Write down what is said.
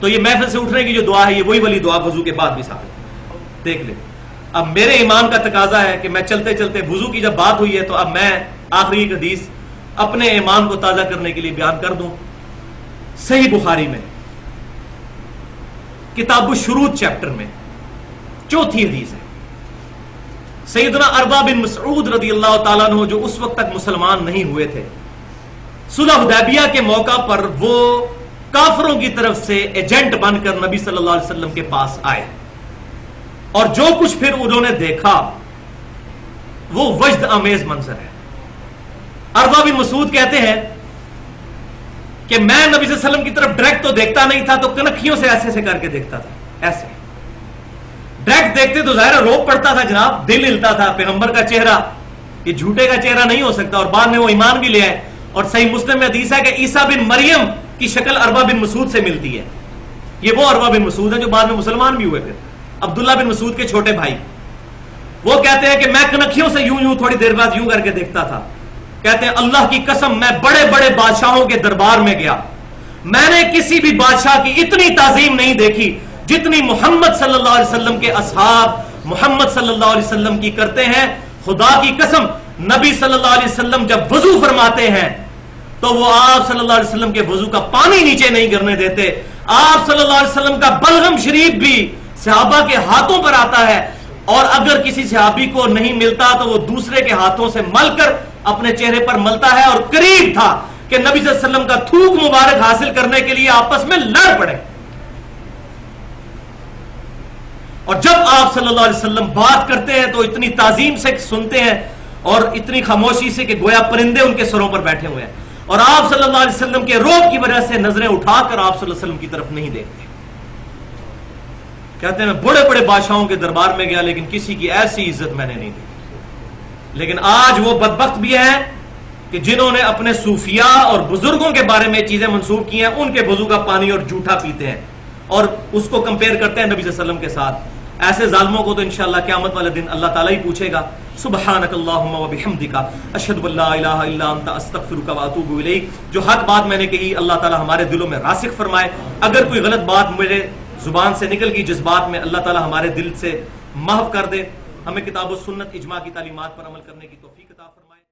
تو یہ محفل سے اٹھنے کی جو دعا ہے یہ وہی والی دعا وضو کے بعد بھی ثابت ہے. دیکھ لیں. اب میرے ایمان کا تقاضا ہے کہ میں چلتے چلتے وضو کی جب بات ہوئی ہے تو اب میں آخری حدیث اپنے ایمان کو تازہ کرنے کے لیے بیان کر دوں. صحیح بخاری میں کتاب الشروط چیپٹر میں 4تھی حدیث ہے. سیدنا اربا بن مسعود رضی اللہ تعالیٰ عنہ جو اس وقت تک مسلمان نہیں ہوئے تھے، صلح حدیبیہ کے موقع پر وہ کافروں کی طرف سے ایجنٹ بن کر نبی صلی اللہ علیہ وسلم کے پاس آئے، اور جو کچھ پھر انہوں نے دیکھا وہ وجد آمیز منظر ہے. اربا بن مسعود کہتے ہیں کہ میں نبی صلی اللہ علیہ وسلم کی طرف ڈائریکٹ تو دیکھتا نہیں تھا، تو کنکھیوں سے ایسے ایسے کر کے دیکھتا تھا. ایسے ڈائریکٹ دیکھتے تو ظاہر روب پڑتا تھا جناب، دل ہلتا تھا. پیغمبر کا چہرہ یہ جھوٹے کا چہرہ نہیں ہو سکتا. اور بعد میں وہ ایمان بھی لے آئے، اور صحیح مسلم میں حدیث ہے کہ عیسیٰ بن مریم کی شکل اربا بن مسعود سے ملتی ہے. یہ وہ اربا بن مسعود ہیں جو بعد میں مسلمان بھی ہوئے. پھر عبداللہ بن مسعود کے چھوٹے بھائی وہ کہتے ہیں کہ میں کنکھیوں سے یوں تھوڑی دیر بعد یوں کر کے دیکھتا تھا. کہتے ہیں اللہ کی قسم میں بڑے بڑے بادشاہوں کے دربار میں گیا، میں نے کسی بھی بادشاہ کی اتنی تعظیم نہیں دیکھی جتنی محمد صلی اللہ علیہ وسلم کے اصحاب محمد صلی اللہ علیہ وسلم کی کرتے ہیں. خدا کی قسم نبی صلی اللہ علیہ وسلم جب وضو فرماتے ہیں تو وہ آپ صلی اللہ علیہ وسلم کے وضو کا پانی نیچے نہیں گرنے دیتے. آپ صلی اللہ علیہ وسلم کا بلغم شریف بھی صحابہ کے ہاتھوں پر آتا ہے، اور اگر کسی صحابی کو نہیں ملتا تو وہ دوسرے کے ہاتھوں سے مل کر اپنے چہرے پر ملتا ہے. اور قریب تھا کہ نبی صلی اللہ علیہ وسلم کا تھوک مبارک حاصل کرنے کے لیے آپس میں لڑ پڑے. اور جب آپ صلی اللہ علیہ وسلم بات کرتے ہیں تو اتنی تعظیم سے سنتے ہیں اور اتنی خاموشی سے کہ گویا پرندے ان کے سروں پر بیٹھے ہوئے ہیں. اور آپ صلی اللہ علیہ وسلم کے روب کی وجہ سے نظریں اٹھا کر آپ صلی اللہ علیہ وسلم کی طرف نہیں دیکھتے. کہتے ہیں میں بڑے بڑے بادشاہوں کے دربار میں گیا لیکن کسی کی ایسی عزت میں نے نہیں دیکھی. لیکن آج وہ بدبخت بھی ہیں کہ جنہوں نے اپنے صوفیاء اور بزرگوں کے بارے میں چیزیں منسوب کی ہیں، ان کے وضو کا پانی اور جھوٹا پیتے ہیں اور اس کو کمپیئر کرتے ہیں نبی صلی اللہ علیہ وسلم کے ساتھ. ایسے ظالموں کو تو انشاءاللہ قیامت والے دن اللہ تعالیٰ ہی پوچھے گا. سبحانک اللہم و بحمدک اشہد ان لا الہ الا انت استغفرک و اتوب الیک. جو حق بات میں نے کہی اللہ تعالیٰ ہمارے دلوں میں راسخ فرمائے. اگر کوئی غلط بات میرے زبان سے نکل گئی جس بات میں اللہ تعالیٰ ہمارے دل سے محو کر دے. ہمیں کتاب و سنت اجماع کی تعلیمات پر عمل کرنے کی توفیق عطا فرمائے.